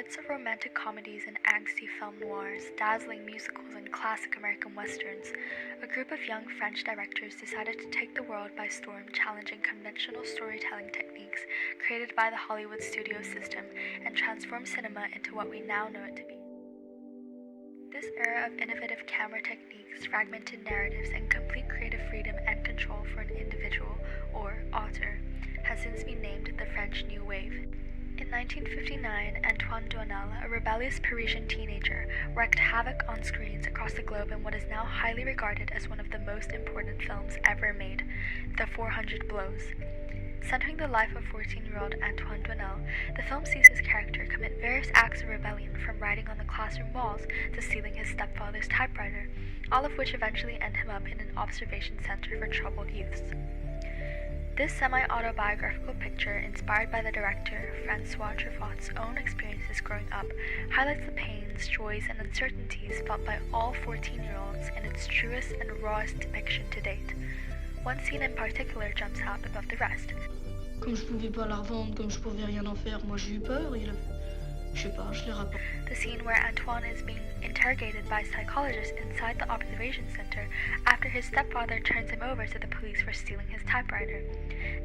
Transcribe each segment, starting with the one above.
midst of romantic comedies and angsty film noirs, dazzling musicals, and classic American westerns, a group of young French directors decided to take the world by storm, challenging conventional storytelling techniques created by the Hollywood studio system and transform cinema into what we now know it to be. This era of innovative camera techniques, fragmented narratives, and complete creative freedom and control for an individual, or author, has since been named the French New Wave. In 1959, Antoine Doinel, a rebellious Parisian teenager, wreaked havoc on screens across the globe in what is now highly regarded as one of the most important films ever made, The 400 Blows. Centering the life of 14-year-old Antoine Doinel, the film sees his character commit various acts of rebellion, from writing on the classroom walls to stealing his stepfather's typewriter, all of which eventually end him up in an observation center for troubled youths. This semi-autobiographical picture, inspired by the director François Truffaut's own experiences growing up, highlights the pains, joys, and uncertainties felt by all 14-year-olds in its truest and rawest depiction to date. One scene in particular jumps out above the rest. Comme je pouvais pas la revendre, comme je pouvais rien en faire, moi j'ai eu peur, je sais pas, je l'ai rapporté. The scene where Antoine is being interrogated by psychologists inside the observation center after his stepfather turns him over to the police for stealing his typewriter.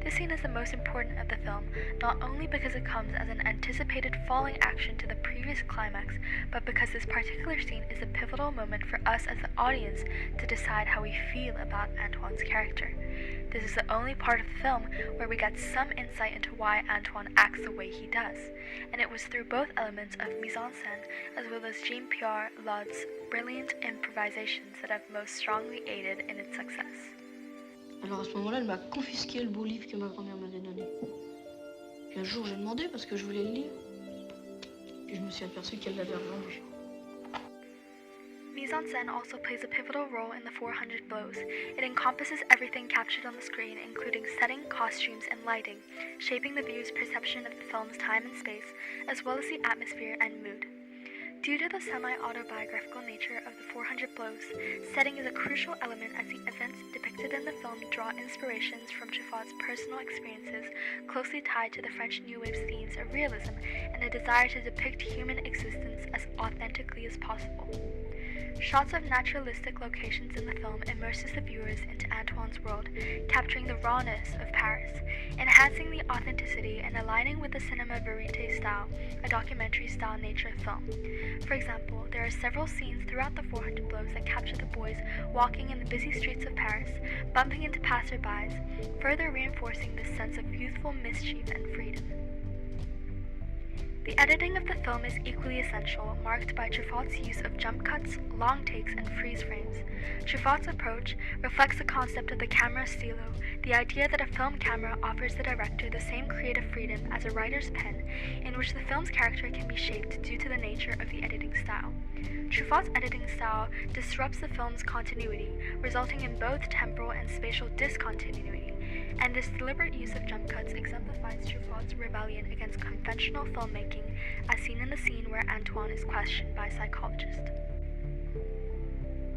This scene is the most important of the film, not only because it comes as an anticipated falling action to the previous climax, but because this particular scene is a pivotal moment for us as the audience to decide how we feel about Antoine's character. This is the only part of the film where we get some insight into why Antoine acts the way he does, and it was through both elements of mise en scène as well as Jean-Pierre Laude's brilliant improvisations that have most strongly aided in its success. Alors à ce moment-là, elle m'a confisqué le beau livre que ma grand-mère m'avait donné. Puis un jour, j'ai demandé parce que je voulais le lire. Puis je me suis aperçue qu'elle l'avait revendu. Mise en scène also plays a pivotal role in the 400 Blows. It encompasses everything captured on the screen, including setting, costumes, and lighting, shaping the viewer's perception of the film's time and space, as well as the atmosphere and mood. Due to the semi-autobiographical nature of the 400 Blows, setting is a crucial element as the events depicted in the film draw inspirations from Truffaut's personal experiences, closely tied to the French New Wave's themes of realism and a desire to depict human existence as authentically as possible. Shots of naturalistic locations in the film immerses the viewers into Antoine's world, capturing the rawness of Paris, enhancing the authenticity and aligning with the cinema verite style, a documentary-style nature of film. For example, there are several scenes throughout the 400 Blows that capture the boys walking in the busy streets of Paris, bumping into passerbys, further reinforcing this sense of youthful mischief and freedom. The editing of the film is equally essential, marked by Truffaut's use of jump cuts, long takes, and freeze frames. Truffaut's approach reflects the concept of the camera stylo, the idea that a film camera offers the director the same creative freedom as a writer's pen, in which the film's character can be shaped due to the nature of the editing style. Truffaut's editing style disrupts the film's continuity, resulting in both temporal and spatial discontinuity, and this deliberate use of jump cuts exemplifies Truffaut's rebellion against conventional filmmaking, as seen in the scene where Antoine is questioned by a psychologist.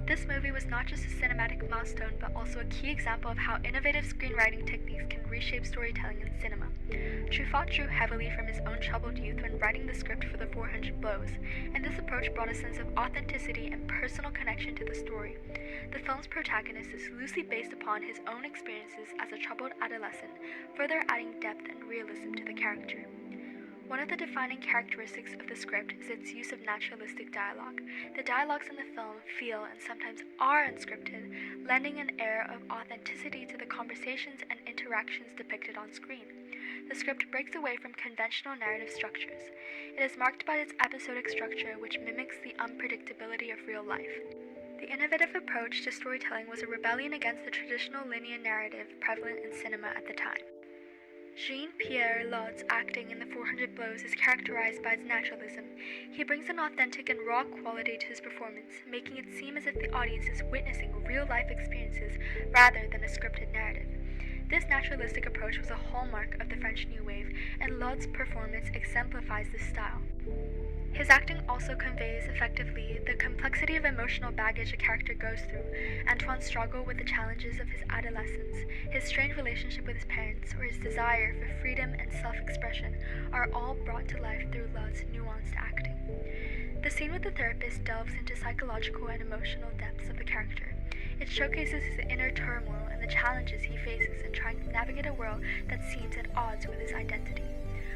This movie was not just a cinematic milestone, but also a key example of how innovative screenwriting techniques can reshape storytelling in cinema. Truffaut drew heavily from his own troubled youth when writing the script for The 400 Blows, and this approach brought a sense of authenticity and personal connection to the story. The film's protagonist is loosely based upon his own experiences as a troubled adolescent, further adding depth and realism to the character. One of the defining characteristics of the script is its use of naturalistic dialogue. The dialogues in the film feel and sometimes are unscripted, lending an air of authenticity to the conversations and interactions depicted on screen. The script breaks away from conventional narrative structures. It is marked by its episodic structure, which mimics the unpredictability of real life. The innovative approach to storytelling was a rebellion against the traditional linear narrative prevalent in cinema at the time. Jean-Pierre Laude's acting in The 400 Blows is characterized by its naturalism. He brings an authentic and raw quality to his performance, making it seem as if the audience is witnessing real-life experiences rather than a scripted narrative. This naturalistic approach was a hallmark of the French New Wave, and Laude's performance exemplifies this style. His acting also conveys effectively the complexity of emotional baggage a character goes through, Antoine's struggle with the challenges of his adolescence, his strained relationship with his parents, or his desire for freedom and self-expression are all brought to life through Love's nuanced acting. The scene with the therapist delves into psychological and emotional depths of the character. It showcases his inner turmoil and the challenges he faces in trying to navigate a world that seems at odds with his identity.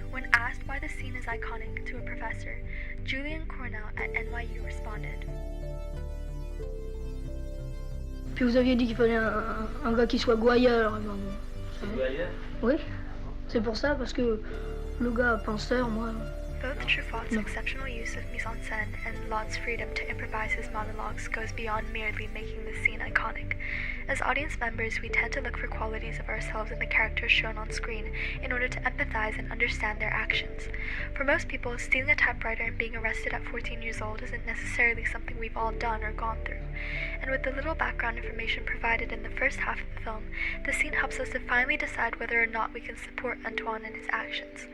When asked why the scene is iconic to a professor, Julian Cornell at NYU responded. Puis vous aviez dit qu'il fallait un gars qui soit gouailleur. C'est gouailleur? Oui, c'est pour ça, parce que le gars penseur, moi... Both Truffaut's exceptional use of mise-en-scène and Lot's freedom to improvise his monologues goes beyond merely making the scene iconic. As audience members, we tend to look for qualities of ourselves in the characters shown on screen in order to empathize and understand their actions. For most people, stealing a typewriter and being arrested at 14 years old isn't necessarily something we've all done or gone through. And with the little background information provided in the first half of the film, the scene helps us to finally decide whether or not we can support Antoine and his actions.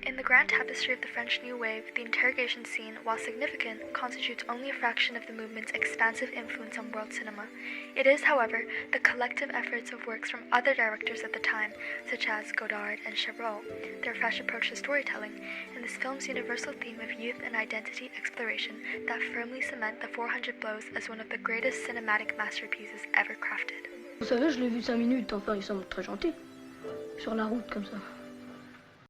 In the grand tapestry of the French New Wave, the interrogation scene, while significant, constitutes only a fraction of the movement's expansive influence on world cinema. It is, however, the collective efforts of works from other directors at the time, such as Godard and Chabrol, their fresh approach to storytelling, and this film's universal theme of youth and identity exploration that firmly cement the 400 Blows as one of the greatest cinematic masterpieces ever crafted. Vous savez, je l'ai vu 5 minutes, enfin il semble très gentil. Sur la route comme ça.